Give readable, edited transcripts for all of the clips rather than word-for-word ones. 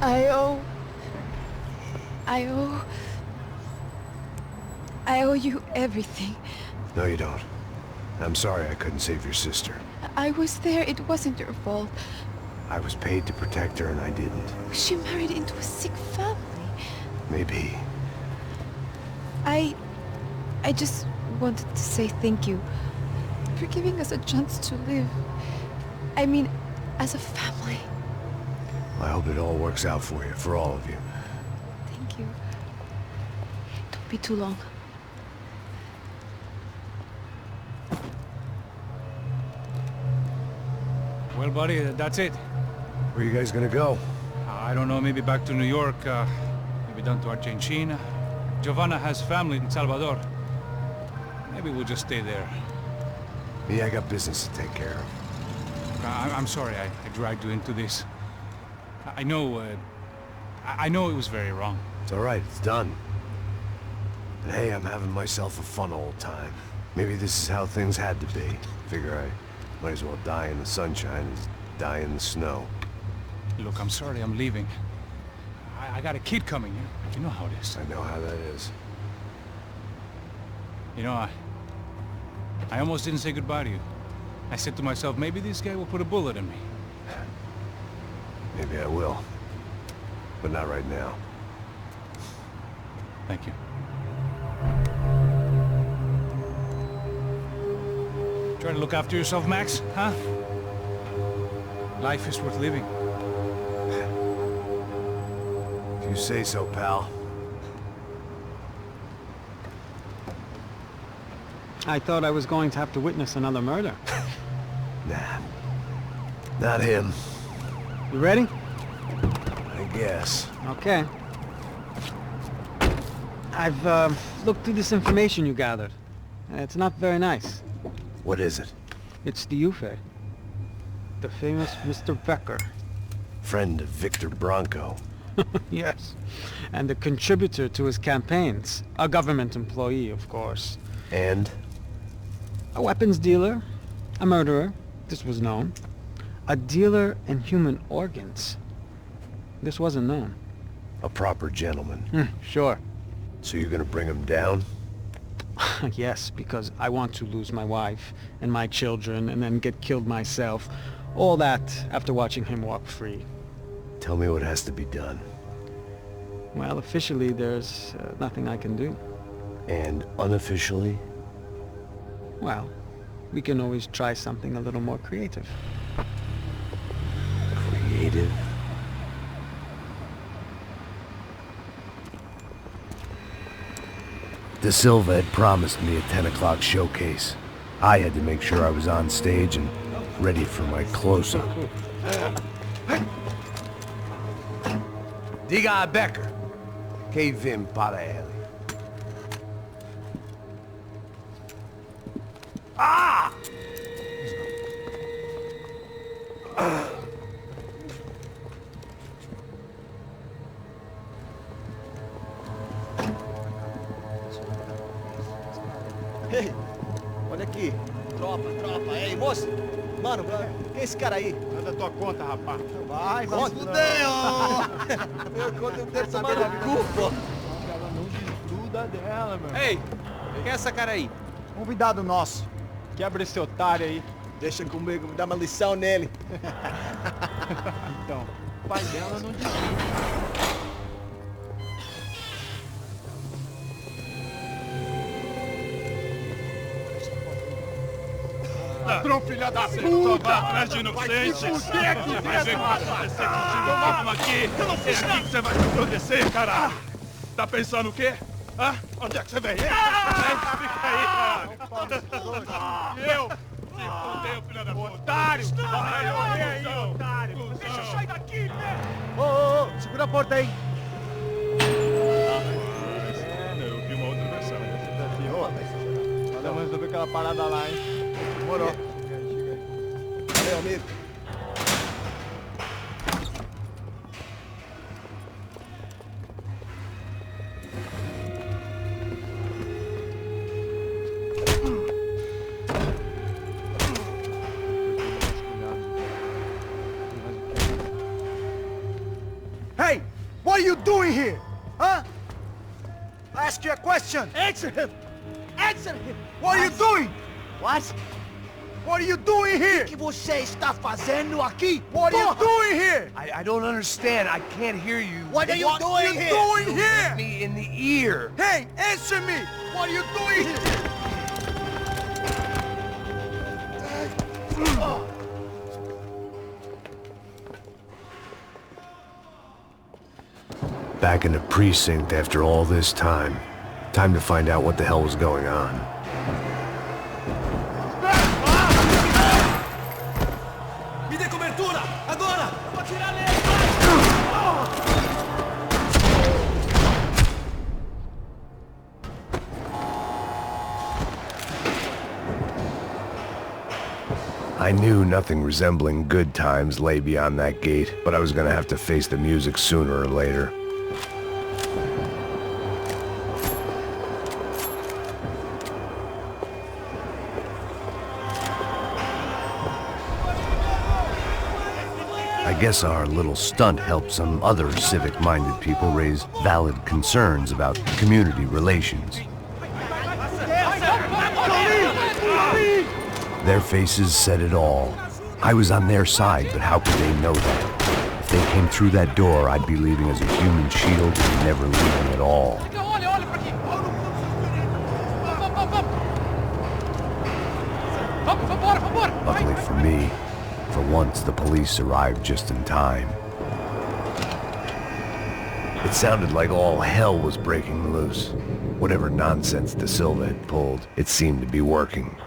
I owe... I owe... I owe you everything. No, you don't. I'm sorry I couldn't save your sister. I was there. It wasn't your fault. I was paid to protect her and I didn't. She married into a sick family. Maybe. I just wanted to say thank you for giving us a chance to live. I mean, as a family. I hope it all works out for you, for all of you. Thank you. Don't be too long. Well, buddy, that's it. Where are you guys gonna go? I don't know, maybe back to New York, maybe down to Argentina. Giovanna has family in Salvador. Maybe we'll just stay there. Me, I got business to take care of. I'm sorry I dragged you into this. I know it was very wrong. It's all right, it's done. And hey, I'm having myself a fun old time. Maybe this is how things had to be. Figure I might as well die in the sunshine as die in the snow. Look, I'm sorry I'm leaving. I got a kid coming. You know how it is. I know how that is. You know, I almost didn't say goodbye to you. I said to myself, maybe this guy will put a bullet in me. Maybe I will. But not right now. Thank you. Try to look after yourself, Max, huh? Life is worth living. If you say so, pal. I thought I was going to have to witness another murder. Nah. Not him. You ready? I guess. Okay. I've looked through this information you gathered. And it's not very nice. What is it? It's the Ufe. The famous Mr. Becker. Friend of Victor Bronco. Yes. And a contributor to his campaigns. A government employee, of course. And? A weapons dealer. A murderer. This was known. A dealer in human organs. This wasn't known. A proper gentleman. Sure. So you're gonna bring him down? Yes, because I want to lose my wife and my children and then get killed myself. All that after watching him walk free. Tell me what has to be done. Well, officially there's nothing I can do. And unofficially? Well, we can always try something a little more creative. Creative? De Silva had promised me a 10 o'clock showcase. I had to make sure I was on stage and ready for my close-up. Diga a Becker. Que vim para ele. Ah! Ei, olha aqui. Tropa. Ei, moço. Mano, quem é esse cara aí? Manda tua conta, rapaz. Vai se fuder, ó. Meu conta não deve tomar no cu, pô. Ela não desgruda dela, meu. Ei, quem é essa cara aí? Convidado nosso. Quebra esse otário aí. Deixa comigo, me dá uma lição nele. Então, o pai dela não desgruda. Ladrão, filha da puta! Vai atrás de inocente! Vai ver o que vai acontecer contigo mesmo aqui! Eu não fiz nada! O que você vai me acontecer, caralho? Tá pensando o quê? Hã? Onde é que você vem? Fica aí, caralho! Eu? Se fudeu, filha da puta! Otário! Vai aí, otário! Deixa eu sair daqui, né? Ô, segura a porta aí. Eu vi uma outra versão. Vamos resolver aquela parada lá, hein? Demorou. Valeu, amigo. Hey! What are you doing here? Huh? I ask you a question. Answer him. Answer him. What are you doing? What? What are you doing here? O que você está fazendo aqui? What are you doing here? I don't understand. I can't hear you. What are you doing here? What are you doing here? Me in the ear. Hey, answer me. What are you doing here? Back in the precinct after all this time. Time to find out what the hell was going on. Me dê cobertura! Agora! Vou atirar nele! I knew nothing resembling good times lay beyond that gate, but I was gonna have to face the music sooner or later. I guess our little stunt helped some other civic-minded people raise valid concerns about community relations. Their faces said it all. I was on their side, but how could they know that? If they came through that door, I'd be leaving as a human shield and never leaving at all. Luckily for me, for once the police arrived just in time. It sounded like all hell was breaking loose. Whatever nonsense De Silva had pulled, it seemed to be working.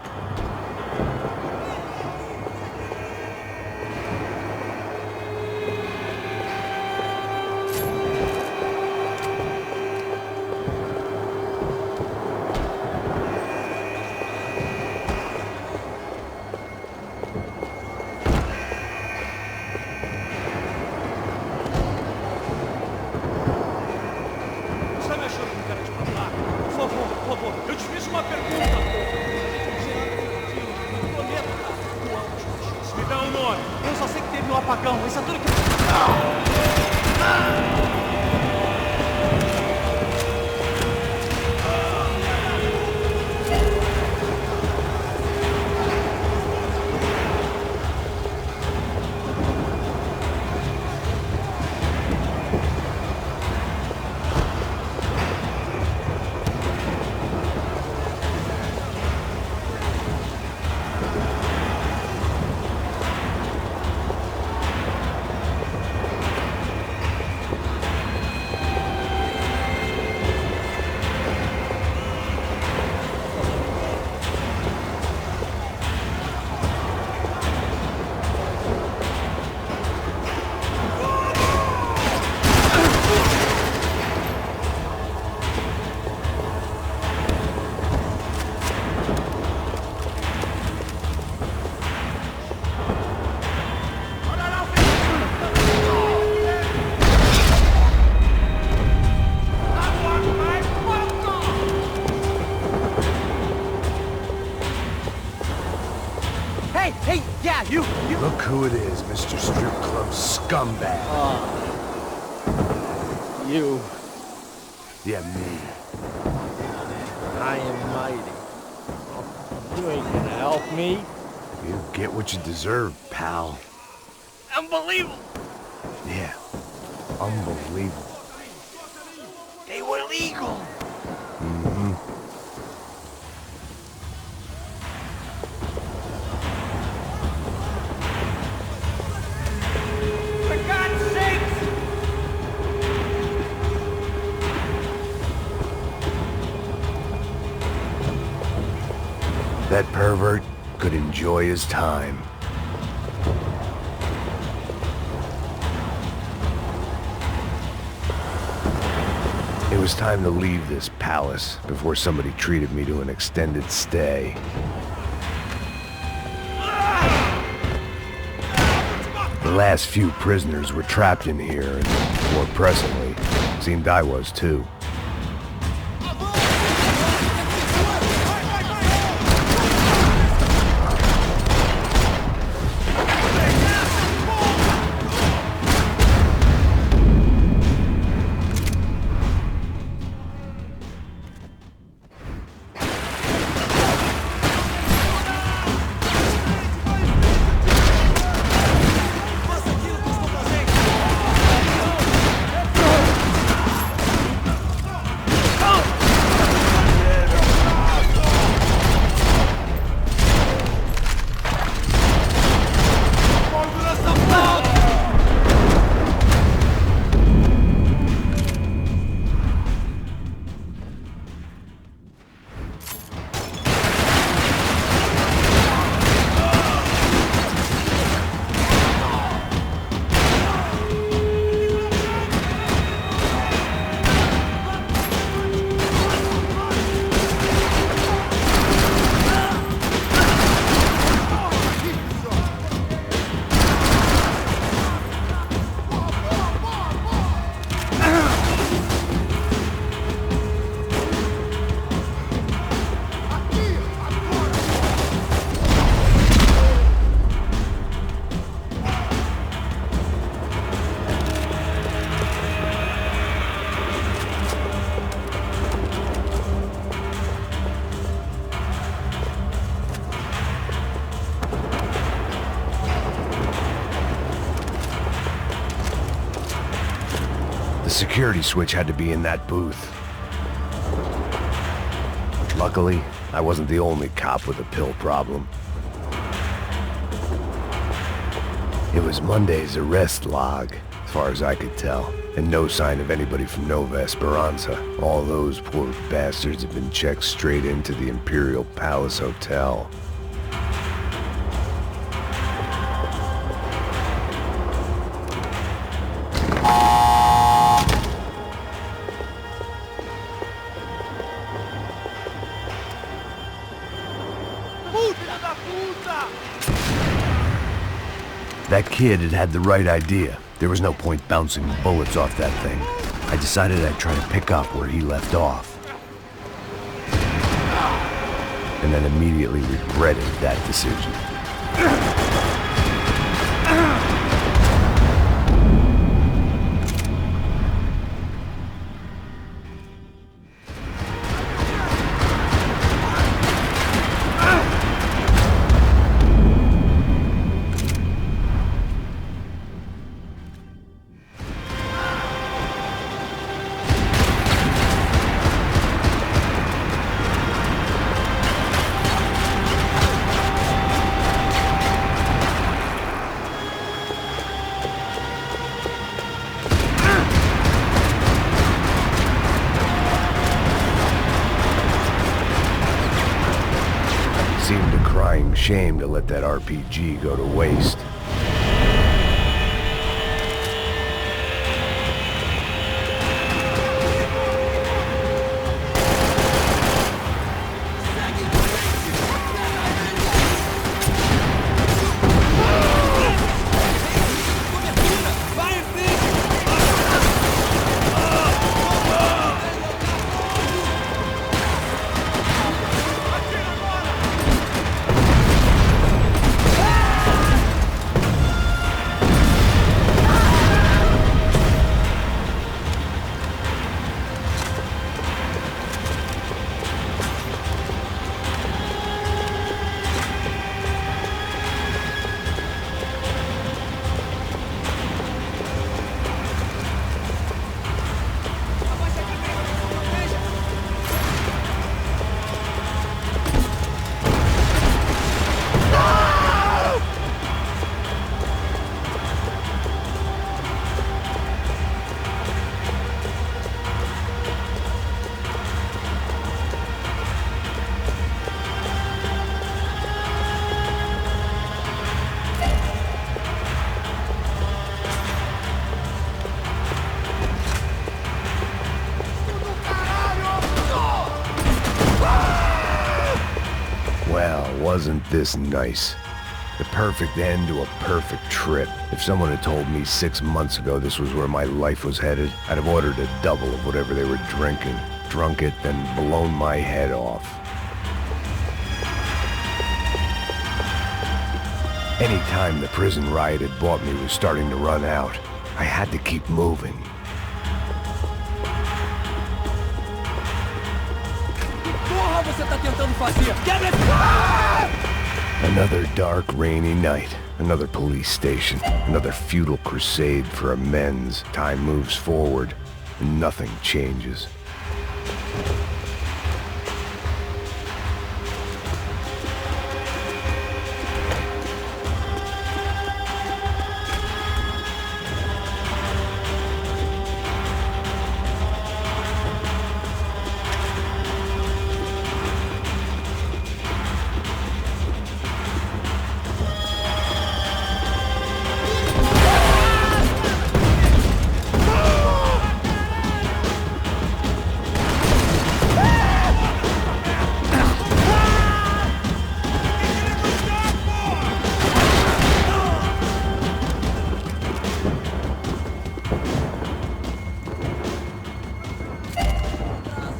Look who it is, Mr. Strip Club scumbag. You. Yeah, me. I am mighty. You ain't gonna help me. You get what you deserve, pal. Unbelievable. Yeah, unbelievable. They were legal. Mm-hmm. That pervert could enjoy his time. It was time to leave this palace before somebody treated me to an extended stay. The last few prisoners were trapped in here, and more presently, seemed I was too. The security switch had to be in that booth. Luckily, I wasn't the only cop with a pill problem. It was Monday's arrest log, as far as I could tell, and no sign of anybody from Nova Esperanza. All those poor bastards had been checked straight into the Imperial Palace Hotel. That kid had had the right idea. There was no point bouncing bullets off that thing. I decided I'd try to pick up where he left off. And then immediately regretted that decision. Seemed a crying shame to let that RPG go to waste. Wasn't this nice? The perfect end to a perfect trip. If someone had told me 6 months ago this was where my life was headed, I'd have ordered a double of whatever they were drinking, drunk it, then blown my head off. Any time the prison riot had bought me was starting to run out. I had to keep moving. Another dark, rainy night. Another police station. Another futile crusade for amends. Time moves forward, and nothing changes.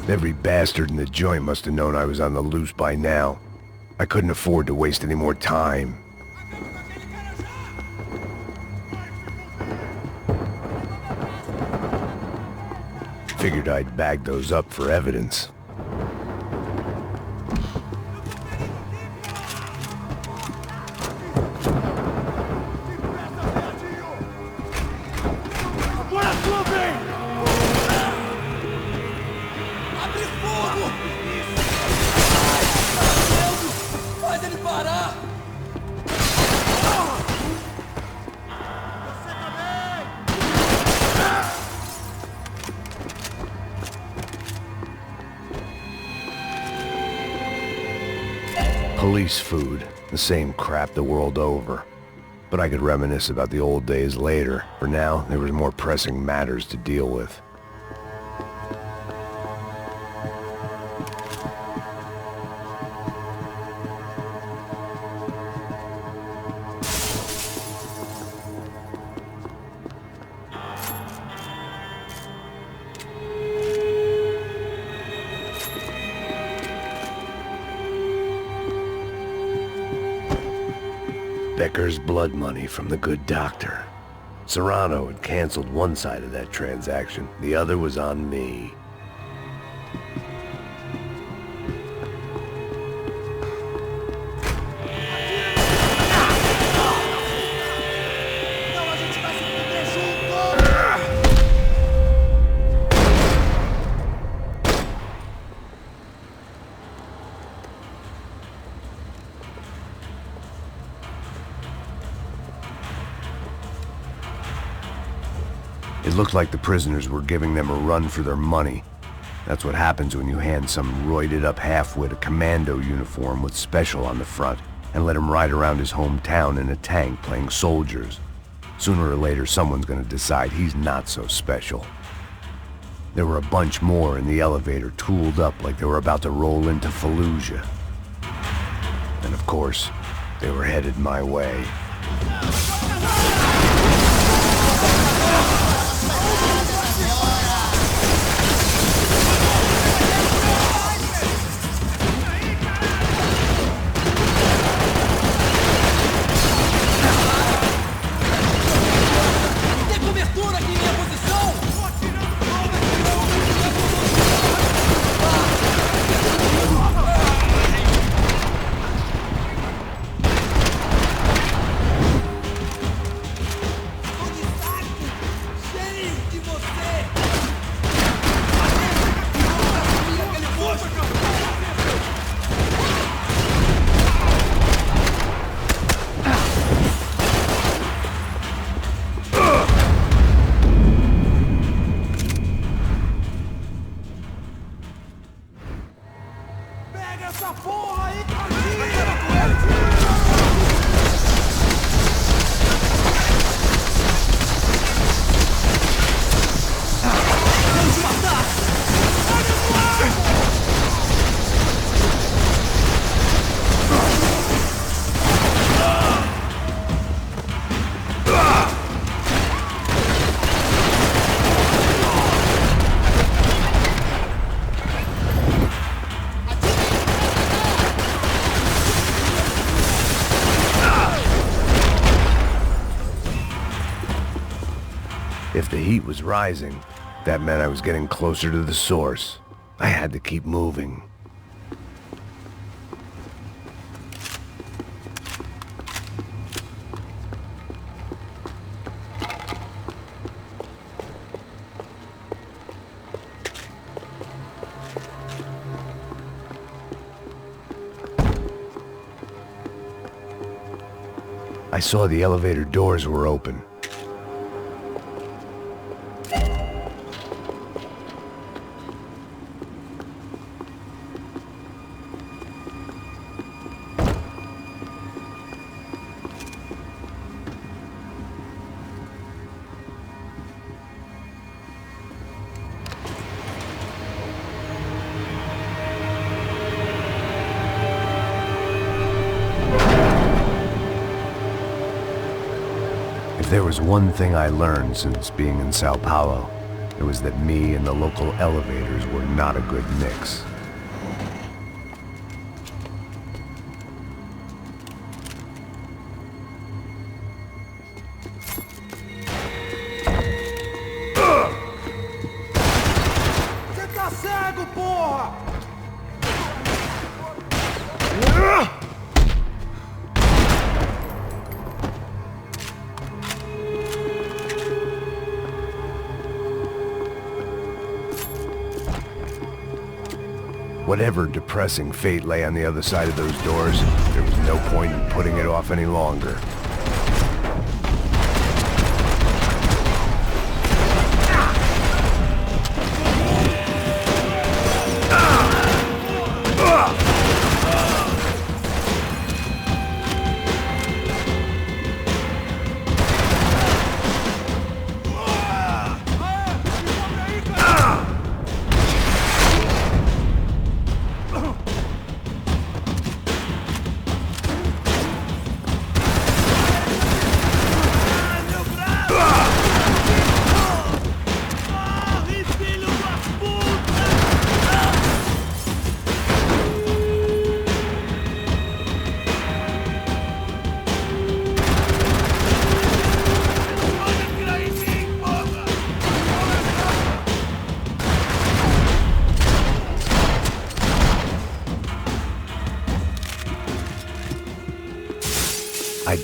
Every bastard in the joint must have known I was on the loose by now. I couldn't afford to waste any more time. Figured I'd bag those up for evidence. Police food, the same crap the world over. But I could reminisce about the old days later. For now, there was more pressing matters to deal with. Becker's blood money from the good doctor. Serrano had canceled one side of that transaction. The other was on me. It looked like the prisoners were giving them a run for their money. That's what happens when you hand some roided-up halfwit a commando uniform with special on the front and let him ride around his hometown in a tank playing soldiers. Sooner or later, someone's gonna decide he's not so special. There were a bunch more in the elevator, tooled up like they were about to roll into Fallujah. And of course, they were headed my way. If the heat was rising, that meant I was getting closer to the source. I had to keep moving. I saw the elevator doors were open. If there was one thing I learned since being in Sao Paulo, it was that me and the local elevators were not a good mix. Whatever depressing fate lay on the other side of those doors, there was no point in putting it off any longer.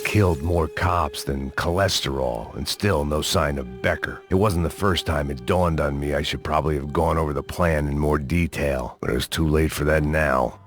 killed more cops than cholesterol, and still no sign of Becker. It wasn't the first time it dawned on me I should probably have gone over the plan in more detail, but it was too late for that now.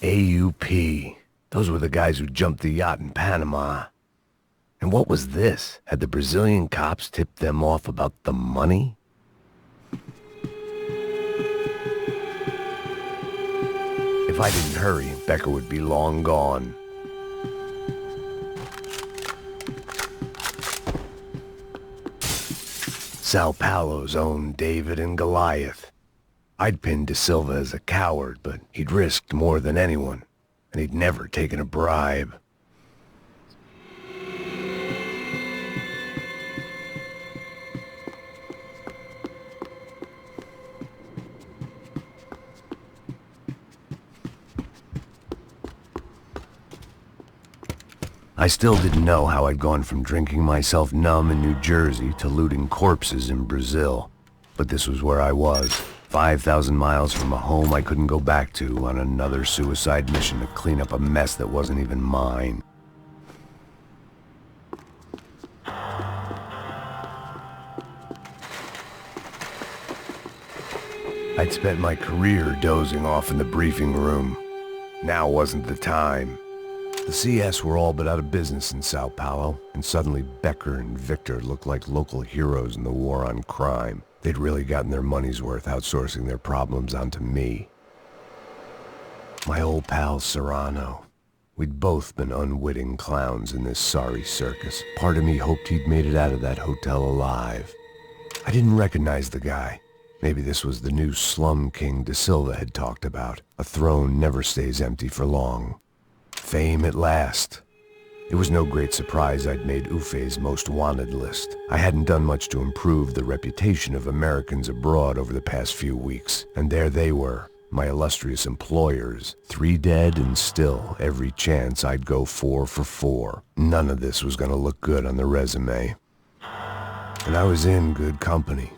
AUP. Those were the guys who jumped the yacht in Panama. And what was this? Had the Brazilian cops tipped them off about the money? If I didn't hurry, Becker would be long gone. Sao Paulo's own David and Goliath. I'd pinned De Silva as a coward, but he'd risked more than anyone, and he'd never taken a bribe. I still didn't know how I'd gone from drinking myself numb in New Jersey to looting corpses in Brazil, but this was where I was. 5,000 miles from a home I couldn't go back to on another suicide mission to clean up a mess that wasn't even mine. I'd spent my career dozing off in the briefing room. Now wasn't the time. The CS were all but out of business in Sao Paulo, and suddenly Becker and Victor looked like local heroes in the war on crime. They'd really gotten their money's worth outsourcing their problems onto me. My old pal Serrano. We'd both been unwitting clowns in this sorry circus. Part of me hoped he'd made it out of that hotel alive. I didn't recognize the guy. Maybe this was the new slum king De Silva had talked about. A throne never stays empty for long. Fame at last. It was no great surprise I'd made Ufe's most wanted list. I hadn't done much to improve the reputation of Americans abroad over the past few weeks, and there they were, my illustrious employers, 3 dead and still every chance I'd go 4 for 4. None of this was gonna look good on the resume. And I was in good company.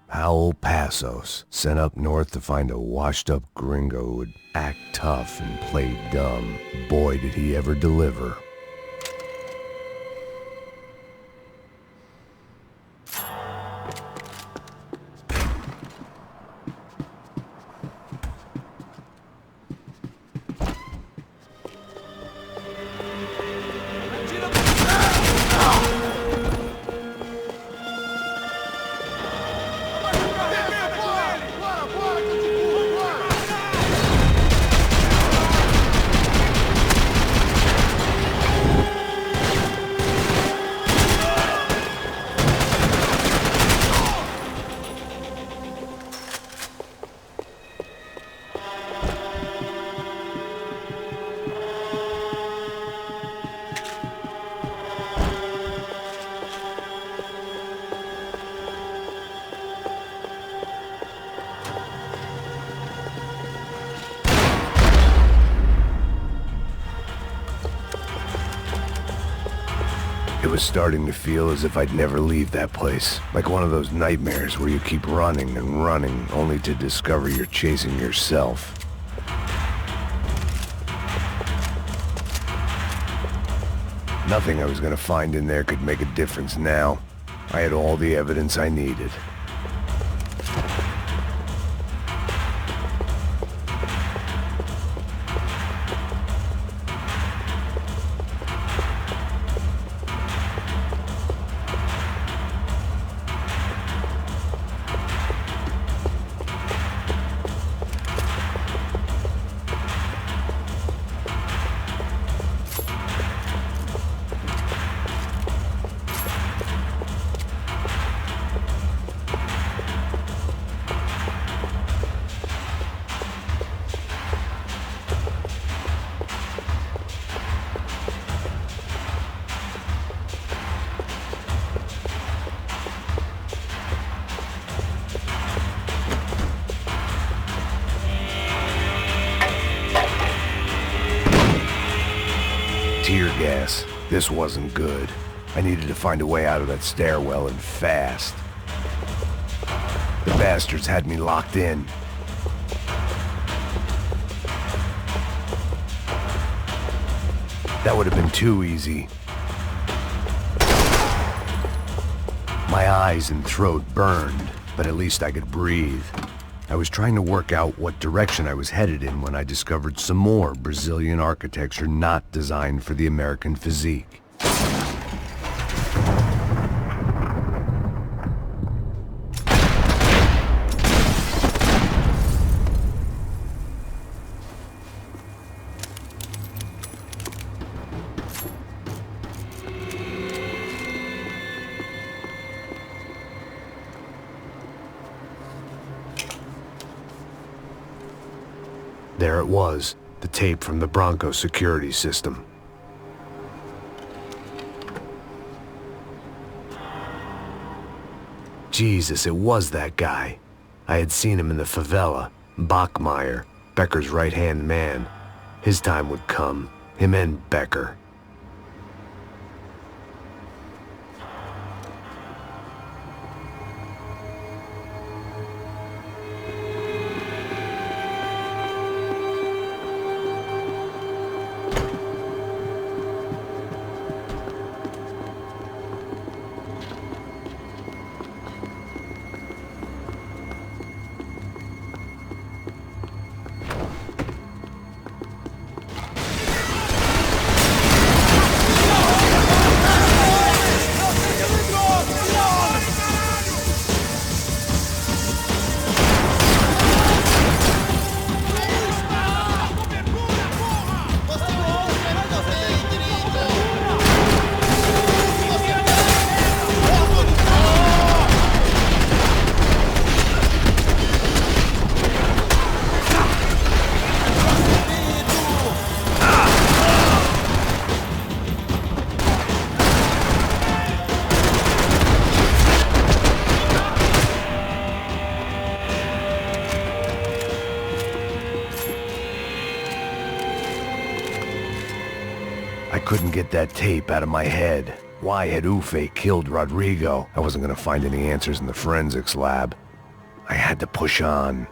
Howell Passos, sent up north to find a washed-up gringo who would act tough and play dumb. Boy, did he ever deliver. It was starting to feel as if I'd never leave that place. Like one of those nightmares where you keep running and running, only to discover you're chasing yourself. Nothing I was gonna find in there could make a difference now. I had all the evidence I needed. tear gas. This wasn't good. I needed to find a way out of that stairwell and fast. The bastards had me locked in. That would have been too easy. My eyes and throat burned, but at least I could breathe. I was trying to work out what direction I was headed in when I discovered some more Brazilian architecture not designed for the American physique. There it was, the tape from the Bronco security system. Jesus, it was that guy. I had seen him in the favela, Bachmeyer, Becker's right-hand man. His time would come, him and Becker. Couldn't get that tape out of my head. Why had Ufe killed Rodrigo? I wasn't gonna find any answers in the forensics lab. I had to push on.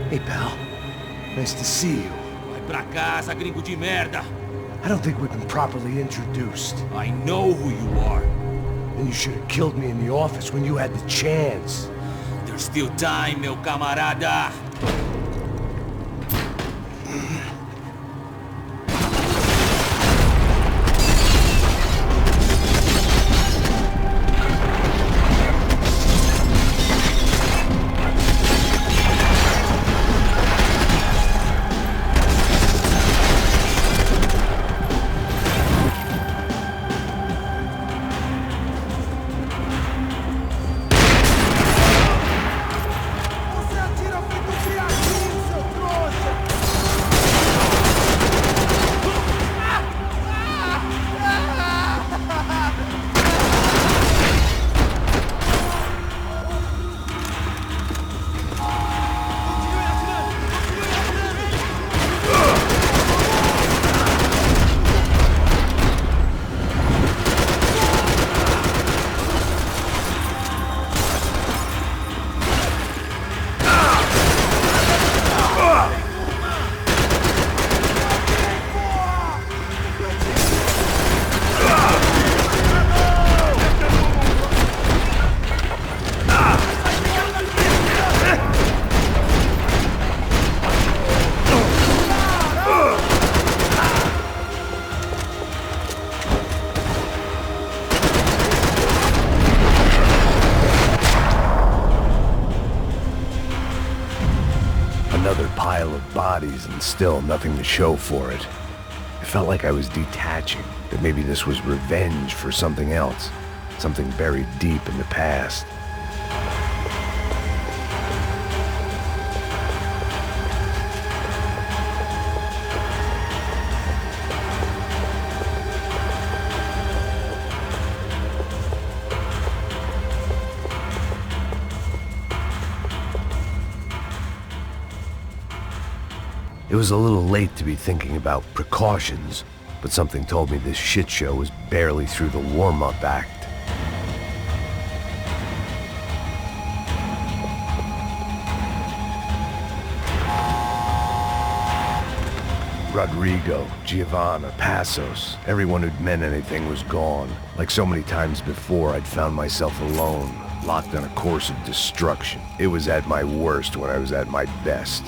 Hey, pal. Nice to see you. Vai pra casa, gringo de merda! I don't think we've been properly introduced. I know who you are. Then you should have killed me in the office when you had the chance. There's still time, meu camarada! And still nothing to show for it. It felt like I was detaching, that maybe this was revenge for something else, something buried deep in the past. It was a little late to be thinking about precautions, but something told me this shit show was barely through the warm-up act. Rodrigo, Giovanna, Passos, everyone who'd meant anything was gone. Like so many times before, I'd found myself alone, locked on a course of destruction. It was at my worst when I was at my best.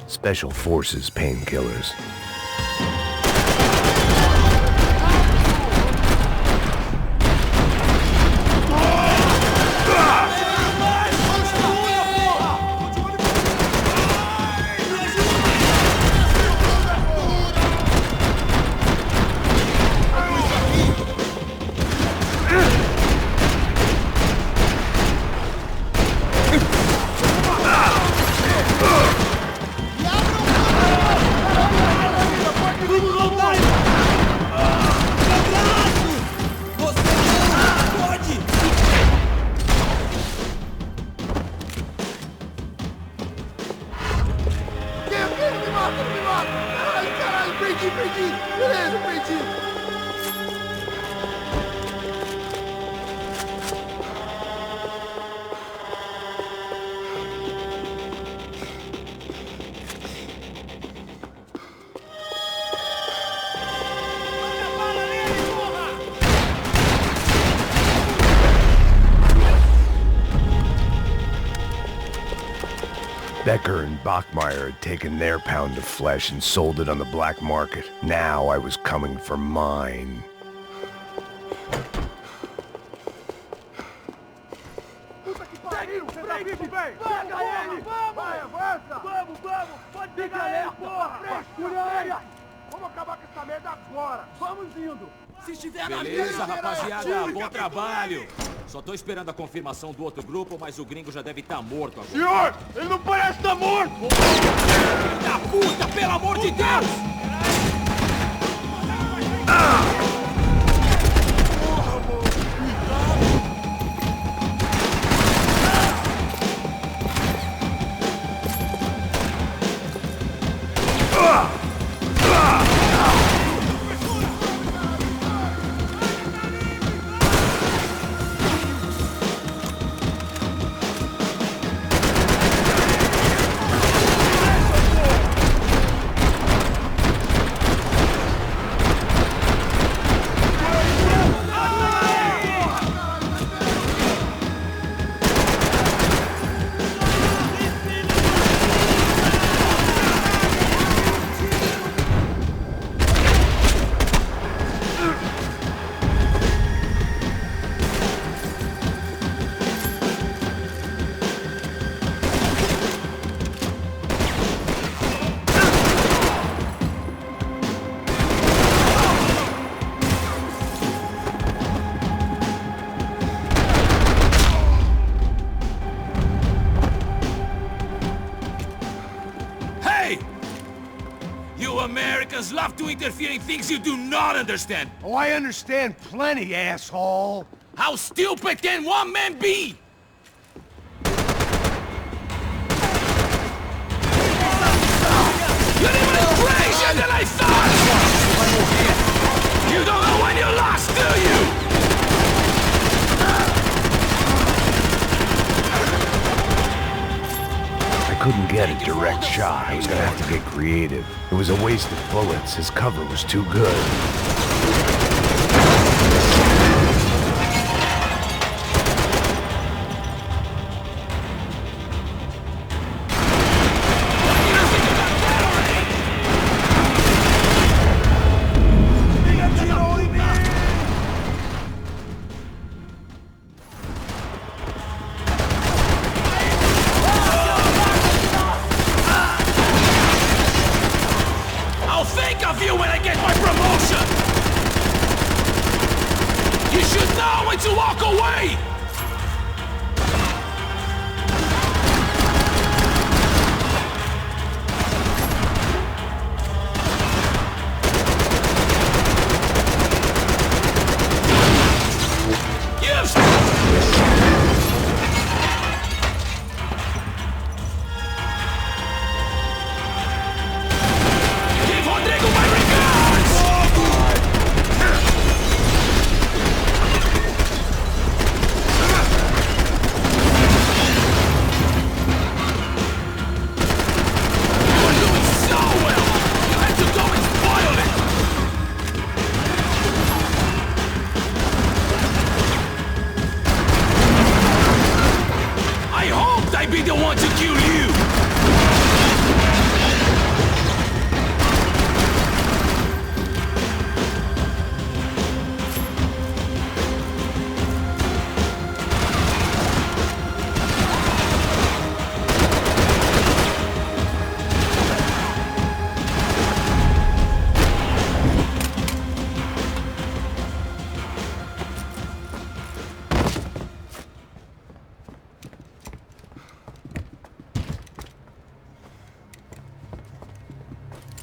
Special Forces painkillers. Becker and Bachmeyer had taken their pound of flesh and sold it on the black market. Now I was coming for mine. Beleza, rapaziada, bom trabalho. Só tô esperando a confirmação do outro grupo, mas o gringo já deve estar morto agora. Senhor, ele não parece estar morto! Filho da puta, pelo amor de Deus! Americans love to interfere in things you do not understand. Oh, I understand plenty, asshole. How stupid can one man be? You're even crazier than I thought! You don't know when you're lost, do you? I couldn't get a direct shot. I was gonna have to get creative. It was a waste of bullets. His cover was too good.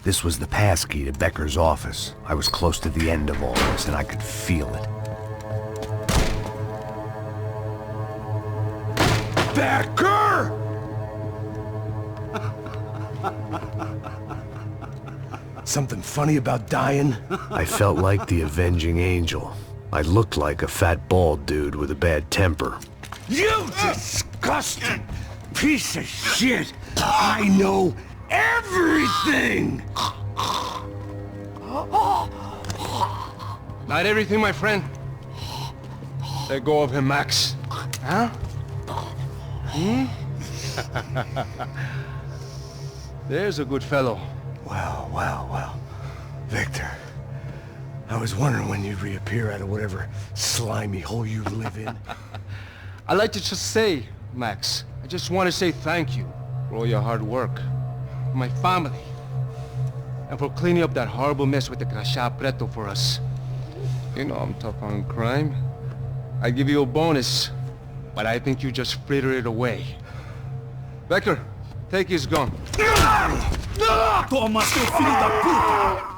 This was the passkey to Becker's office. I was close to the end of all this, and I could feel it. Becker! Something funny about dying? I felt like the avenging angel. I looked like a fat bald dude with a bad temper. You disgusting piece of shit! I know everything! Not everything, my friend. Let go of him, Max. Huh? There's a good fellow. Well. Victor, I was wondering when you'd reappear out of whatever slimy hole you live in. I'd like to just say, Max, I just want to say thank you for all your hard work. For my family. And for cleaning up that horrible mess with the Craccia Prето for us. You know I'm tough on crime. I give you a bonus, but I think you just fritter it away. Becker, take his gun. Toma, seu filho da puta!